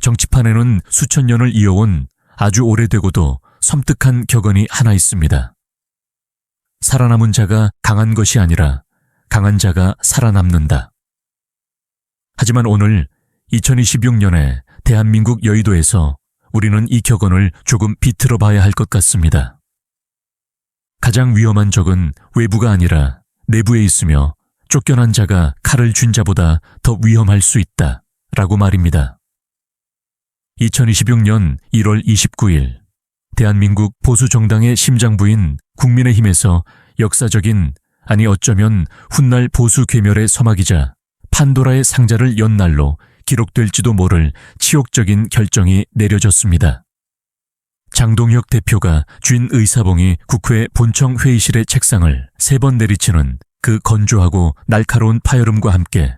정치판에는 수천 년을 이어온 아주 오래되고도 섬뜩한 격언이 하나 있습니다. 살아남은 자가 강한 것이 아니라 강한 자가 살아남는다. 하지만 오늘 2026년에 대한민국 여의도에서 우리는 이 격언을 조금 비틀어 봐야 할 것 같습니다. 가장 위험한 적은 외부가 아니라 내부에 있으며 쫓겨난 자가 칼을 쥔 자보다 더 위험할 수 있다 라고 말입니다. 2026년 1월 29일 대한민국 보수정당의 심장부인 국민의힘에서 역사적인, 아니 어쩌면 훗날 보수 괴멸의 서막이자 판도라의 상자를 연 날로 기록될지도 모를 치욕적인 결정이 내려졌습니다. 장동혁 대표가 쥔 의사봉이 국회 본청 회의실의 책상을 3번 내리치는 그 건조하고 날카로운 파열음과 함께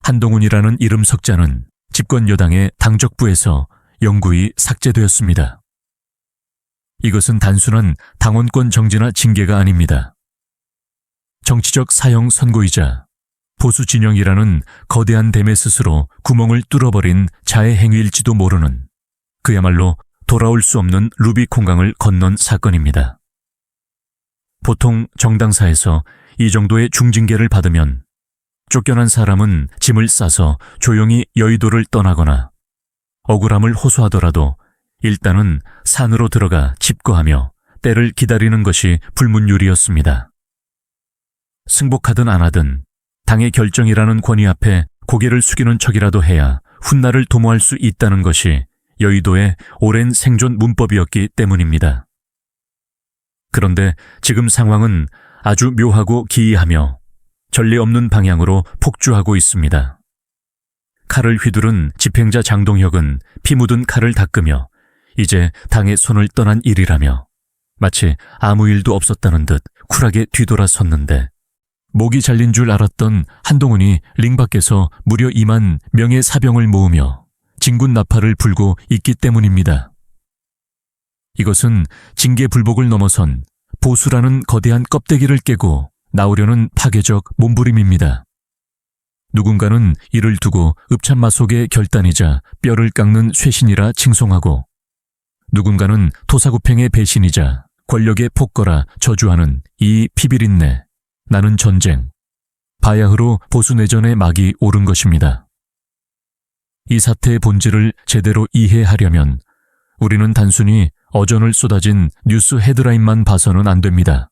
한동훈이라는 이름 석자는 집권 여당의 당적부에서 영구히 삭제되었습니다. 이것은 단순한 당원권 정지나 징계가 아닙니다. 정치적 사형 선고이자 보수 진영이라는 거대한 댐의 스스로 구멍을 뚫어버린 자해 행위일지도 모르는, 그야말로 돌아올 수 없는 루비콘강을 건넌 사건입니다. 보통 정당사에서 이 정도의 중징계를 받으면 쫓겨난 사람은 짐을 싸서 조용히 여의도를 떠나거나 억울함을 호소하더라도 일단은 산으로 들어가 집거하며 때를 기다리는 것이 불문율이었습니다. 승복하든 안 하든 당의 결정이라는 권위 앞에 고개를 숙이는 척이라도 해야 훗날을 도모할 수 있다는 것이 여의도의 오랜 생존 문법이었기 때문입니다. 그런데 지금 상황은 아주 묘하고 기이하며 전례 없는 방향으로 폭주하고 있습니다. 칼을 휘두른 집행자 장동혁은 피 묻은 칼을 닦으며 이제 당의 손을 떠난 일이라며 마치 아무 일도 없었다는 듯 쿨하게 뒤돌아섰는데, 목이 잘린 줄 알았던 한동훈이 링 밖에서 무려 2만 명의 사병을 모으며 진군 나팔을 불고 있기 때문입니다. 이것은 징계 불복을 넘어선 보수라는 거대한 껍데기를 깨고 나오려는 파괴적 몸부림입니다. 누군가는 이를 두고 읍참마속의 결단이자 뼈를 깎는 쇄신이라 칭송하고, 누군가는 토사구팽의 배신이자 권력의 폭거라 저주하는 이 피비린내, 나는 전쟁, 바야흐로 보수내전의 막이 오른 것입니다. 이 사태의 본질을 제대로 이해하려면 우리는 단순히 어전을 쏟아진 뉴스 헤드라인만 봐서는 안 됩니다.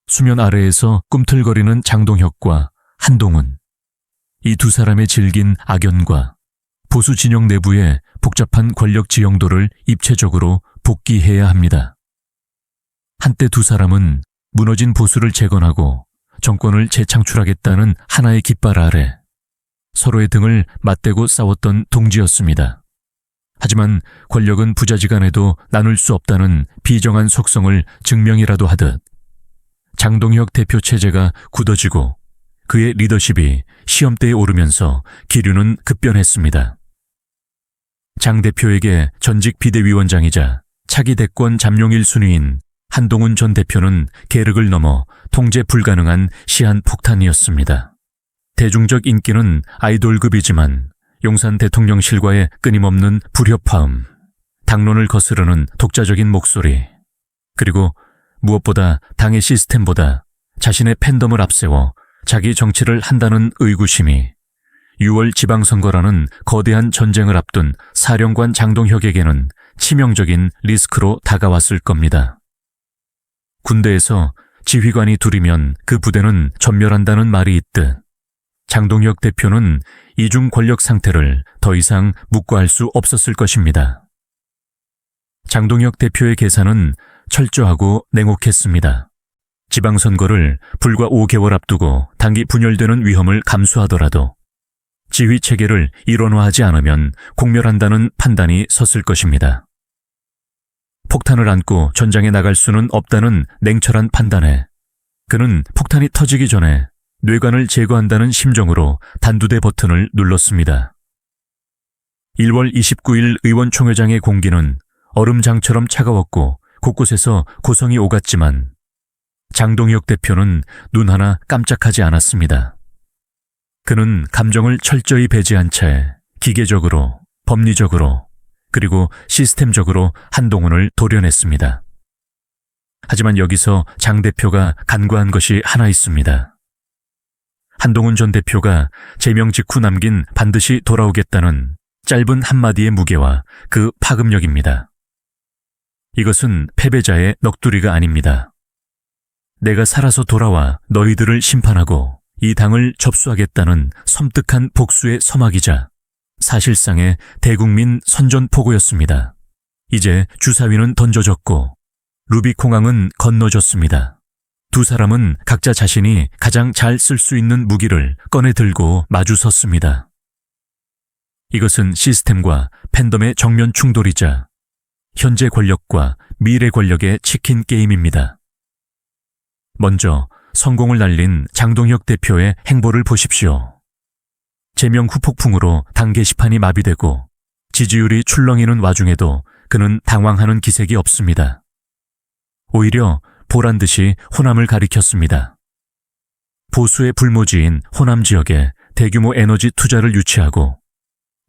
수면 아래에서 꿈틀거리는 장동혁과 한동훈, 이 두 사람의 질긴 악연과 보수 진영 내부의 복잡한 권력 지형도를 입체적으로 복기해야 합니다. 한때 두 사람은 무너진 보수를 재건하고 정권을 재창출하겠다는 하나의 깃발 아래 서로의 등을 맞대고 싸웠던 동지였습니다. 하지만 권력은 부자지간에도 나눌 수 없다는 비정한 속성을 증명이라도 하듯 장동혁 대표 체제가 굳어지고 그의 리더십이 시험대에 오르면서 기류는 급변했습니다. 장 대표에게 전직 비대위원장이자 차기 대권 잠룡 1순위인 한동훈 전 대표는 계륵을 넘어 통제 불가능한 시한폭탄이었습니다. 대중적 인기는 아이돌급이지만 용산 대통령실과의 끊임없는 불협화음, 당론을 거스르는 독자적인 목소리, 그리고 무엇보다 당의 시스템보다 자신의 팬덤을 앞세워 자기 정치를 한다는 의구심이 6월 지방선거라는 거대한 전쟁을 앞둔 사령관 장동혁에게는 치명적인 리스크로 다가왔을 겁니다. 군대에서 지휘관이 둘이면 그 부대는 전멸한다는 말이 있듯 장동혁 대표는 이중 권력 상태를 더 이상 묵과할 수 없었을 것입니다. 장동혁 대표의 계산은 철저하고 냉혹했습니다. 지방선거를 불과 5개월 앞두고 당이 분열되는 위험을 감수하더라도 지휘체계를 일원화하지 않으면 공멸한다는 판단이 섰을 것입니다. 폭탄을 안고 전장에 나갈 수는 없다는 냉철한 판단에 그는 폭탄이 터지기 전에 뇌관을 제거한다는 심정으로 단두대 버튼을 눌렀습니다. 1월 29일 의원총회장의 공기는 얼음장처럼 차가웠고 곳곳에서 고성이 오갔지만 장동혁 대표는 눈 하나 깜짝하지 않았습니다. 그는 감정을 철저히 배제한 채 기계적으로 법리적으로 그리고 시스템적으로 한동훈을 도려냈습니다. 하지만 여기서 장 대표가 간과한 것이 하나 있습니다. 한동훈 전 대표가 제명 직후 남긴 반드시 돌아오겠다는 짧은 한마디의 무게와 그 파급력입니다. 이것은 패배자의 넋두리가 아닙니다. 내가 살아서 돌아와 너희들을 심판하고 이 당을 접수하겠다는 섬뜩한 복수의 서막이자 사실상의 대국민 선전포고였습니다. 이제 주사위는 던져졌고 루비콩항은 건너졌습니다. 두 사람은 각자 자신이 가장 잘 쓸 수 있는 무기를 꺼내 들고 마주섰습니다. 이것은 시스템과 팬덤의 정면 충돌이자 현재 권력과 미래 권력의 치킨 게임입니다. 먼저 성공을 날린 장동혁 대표의 행보를 보십시오. 제명 후 폭풍으로 당 게시판이 마비되고 지지율이 출렁이는 와중에도 그는 당황하는 기색이 없습니다. 오히려 보란듯이 호남을 가리켰습니다. 보수의 불모지인 호남 지역에 대규모 에너지 투자를 유치하고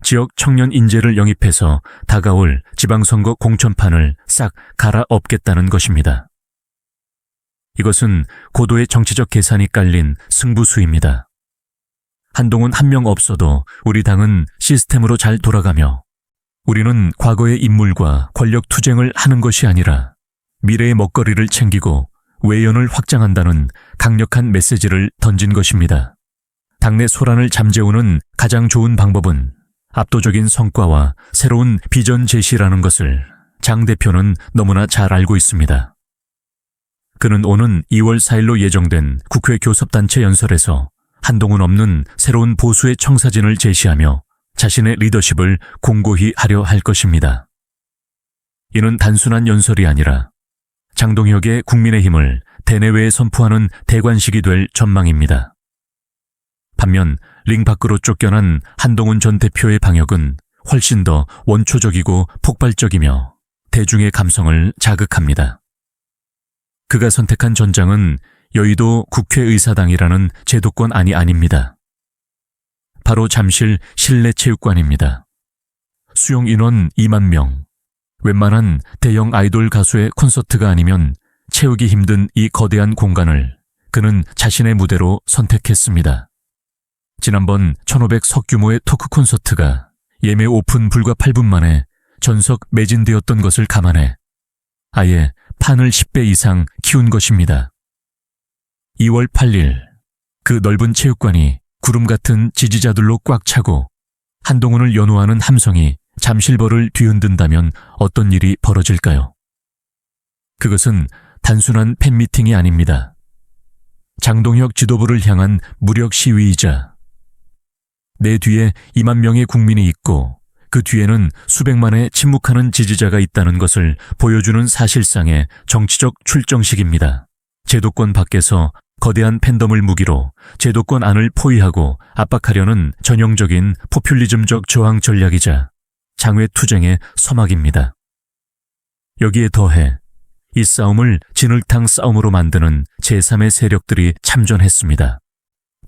지역 청년 인재를 영입해서 다가올 지방선거 공천판을 싹 갈아엎겠다는 것입니다. 이것은 고도의 정치적 계산이 깔린 승부수입니다. 한동훈 한 명 없어도 우리 당은 시스템으로 잘 돌아가며 우리는 과거의 인물과 권력 투쟁을 하는 것이 아니라 미래의 먹거리를 챙기고 외연을 확장한다는 강력한 메시지를 던진 것입니다. 당내 소란을 잠재우는 가장 좋은 방법은 압도적인 성과와 새로운 비전 제시라는 것을 장 대표는 너무나 잘 알고 있습니다. 그는 오는 2월 4일로 예정된 국회 교섭단체 연설에서 한동훈 없는 새로운 보수의 청사진을 제시하며 자신의 리더십을 공고히 하려 할 것입니다. 이는 단순한 연설이 아니라 장동혁의 국민의힘을 대내외에 선포하는 대관식이 될 전망입니다. 반면 링 밖으로 쫓겨난 한동훈 전 대표의 방역은 훨씬 더 원초적이고 폭발적이며 대중의 감성을 자극합니다. 그가 선택한 전장은 여의도 국회의사당이라는 제도권 안이 아닙니다. 바로 잠실 실내체육관입니다. 수용 인원 2만 명, 웬만한 대형 아이돌 가수의 콘서트가 아니면 채우기 힘든 이 거대한 공간을 그는 자신의 무대로 선택했습니다. 지난번 1,500석 규모의 토크 콘서트가 예매 오픈 불과 8분 만에 전석 매진되었던 것을 감안해 아예 판을 10배 이상 키운 것입니다. 2월 8일 그 넓은 체육관이 구름 같은 지지자들로 꽉 차고 한동훈을 연호하는 함성이 잠실벌을 뒤흔든다면 어떤 일이 벌어질까요? 그것은 단순한 팬미팅이 아닙니다. 장동혁 지도부를 향한 무력 시위이자 내 뒤에 2만 명의 국민이 있고 그 뒤에는 수백만의 침묵하는 지지자가 있다는 것을 보여주는 사실상의 정치적 출정식입니다. 제도권 밖에서 거대한 팬덤을 무기로 제도권 안을 포위하고 압박하려는 전형적인 포퓰리즘적 저항 전략이자 장외 투쟁의 서막입니다. 여기에 더해 이 싸움을 진흙탕 싸움으로 만드는 제3의 세력들이 참전했습니다.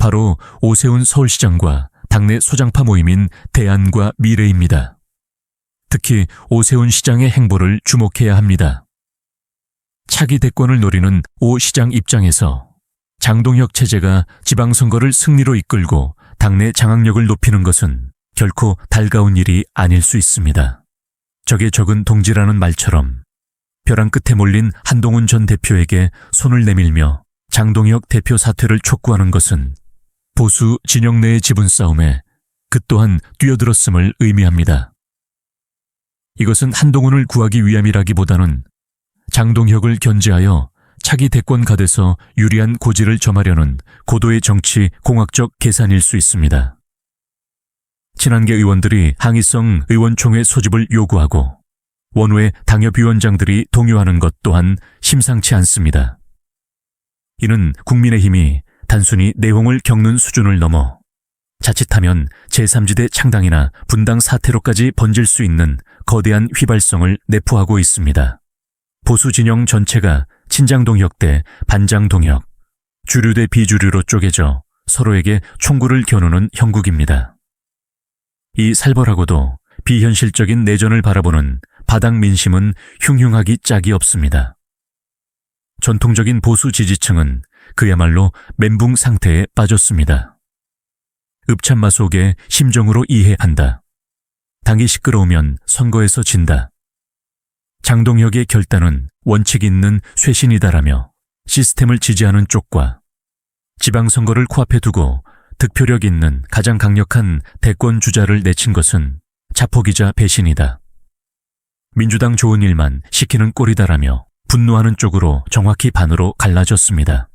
바로 오세훈 서울시장과 당내 소장파 모임인 대안과 미래입니다. 특히 오세훈 시장의 행보를 주목해야 합니다. 차기 대권을 노리는 오 시장 입장에서 장동혁 체제가 지방선거를 승리로 이끌고 당내 장악력을 높이는 것은 결코 달가운 일이 아닐 수 있습니다. 적의 적은 동지라는 말처럼 벼랑 끝에 몰린 한동훈 전 대표에게 손을 내밀며 장동혁 대표 사퇴를 촉구하는 것은 보수 진영 내의 지분 싸움에 그 또한 뛰어들었음을 의미합니다. 이것은 한동훈을 구하기 위함이라기보다는 장동혁을 견제하여 차기 대권 가대서 유리한 고지를 점하려는 고도의 정치 공학적 계산일 수 있습니다. 친한계 의원들이 항의성 의원총회 소집을 요구하고 원외 당협위원장들이 동요하는 것 또한 심상치 않습니다. 이는 국민의힘이 단순히 내홍을 겪는 수준을 넘어 자칫하면 제3지대 창당이나 분당 사태로까지 번질 수 있는 거대한 휘발성을 내포하고 있습니다. 보수 진영 전체가 친장동혁 대 반장동혁, 주류 대 비주류로 쪼개져 서로에게 총구를 겨누는 형국입니다. 이 살벌하고도 비현실적인 내전을 바라보는 바닥 민심은 흉흉하기 짝이 없습니다. 전통적인 보수 지지층은 그야말로 멘붕 상태에 빠졌습니다. 읍참마 속에 심정으로 이해한다. 당이 시끄러우면 선거에서 진다. 장동혁의 결단은 원칙 있는 쇄신이다라며 시스템을 지지하는 쪽과 지방선거를 코앞에 두고 득표력 있는 가장 강력한 대권 주자를 내친 것은 자폭이자 배신이다. 민주당 좋은 일만 시키는 꼴이다라며 분노하는 쪽으로 정확히 반으로 갈라졌습니다.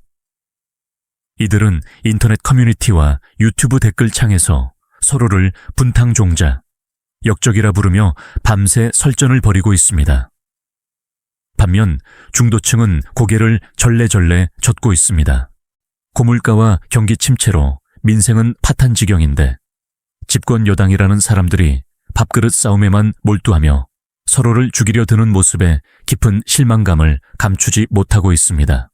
이들은 인터넷 커뮤니티와 유튜브 댓글창에서 서로를 분탕종자, 역적이라 부르며 밤새 설전을 벌이고 있습니다. 반면 중도층은 고개를 절레절레 젓고 있습니다. 고물가와 경기 침체로 민생은 파탄지경인데 집권 여당이라는 사람들이 밥그릇 싸움에만 몰두하며 서로를 죽이려 드는 모습에 깊은 실망감을 감추지 못하고 있습니다.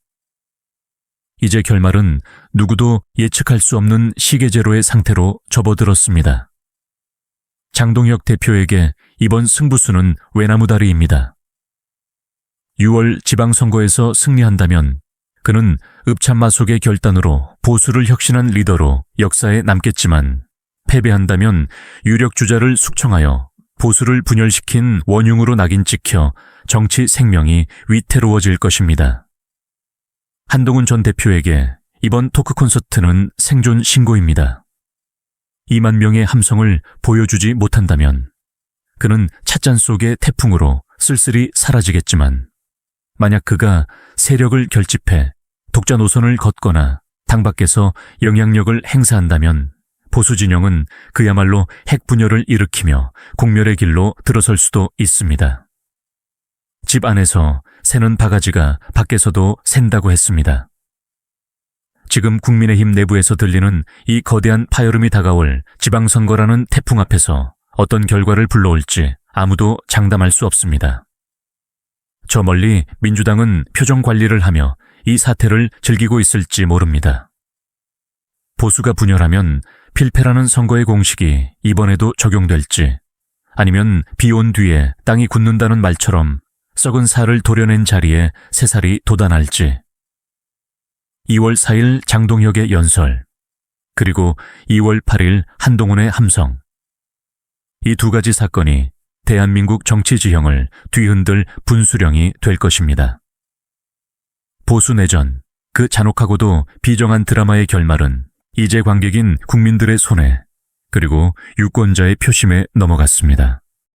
이제 결말은 누구도 예측할 수 없는 시계제로의 상태로 접어들었습니다. 장동혁 대표에게 이번 승부수는 외나무다리입니다. 6월 지방선거에서 승리한다면 그는 읍참마 속의 결단으로 보수를 혁신한 리더로 역사에 남겠지만 패배한다면 유력 주자를 숙청하여 보수를 분열시킨 원흉으로 낙인 찍혀 정치 생명이 위태로워질 것입니다. 한동훈 전 대표에게 이번 토크 콘서트는 생존 신고입니다. 2만 명의 함성을 보여주지 못한다면 그는 찻잔 속의 태풍으로 쓸쓸히 사라지겠지만 만약 그가 세력을 결집해 독자 노선을 걷거나 당 밖에서 영향력을 행사한다면 보수 진영은 그야말로 핵분열을 일으키며 공멸의 길로 들어설 수도 있습니다. 집 안에서 새는 바가지가 밖에서도 샌다고 했습니다. 지금 국민의힘 내부에서 들리는 이 거대한 파열음이 다가올 지방선거라는 태풍 앞에서 어떤 결과를 불러올지 아무도 장담할 수 없습니다. 저 멀리 민주당은 표정 관리를 하며 이 사태를 즐기고 있을지 모릅니다. 보수가 분열하면 필패라는 선거의 공식이 이번에도 적용될지 아니면 비 온 뒤에 땅이 굳는다는 말처럼 썩은 살을 도려낸 자리에 새살이 돋아날지 2월 4일 장동혁의 연설 그리고 2월 8일 한동훈의 함성 이 두 가지 사건이 대한민국 정치 지형을 뒤흔들 분수령이 될 것입니다. 보수 내전, 그 잔혹하고도 비정한 드라마의 결말은 이제 관객인 국민들의 손에 그리고 유권자의 표심에 넘어갔습니다.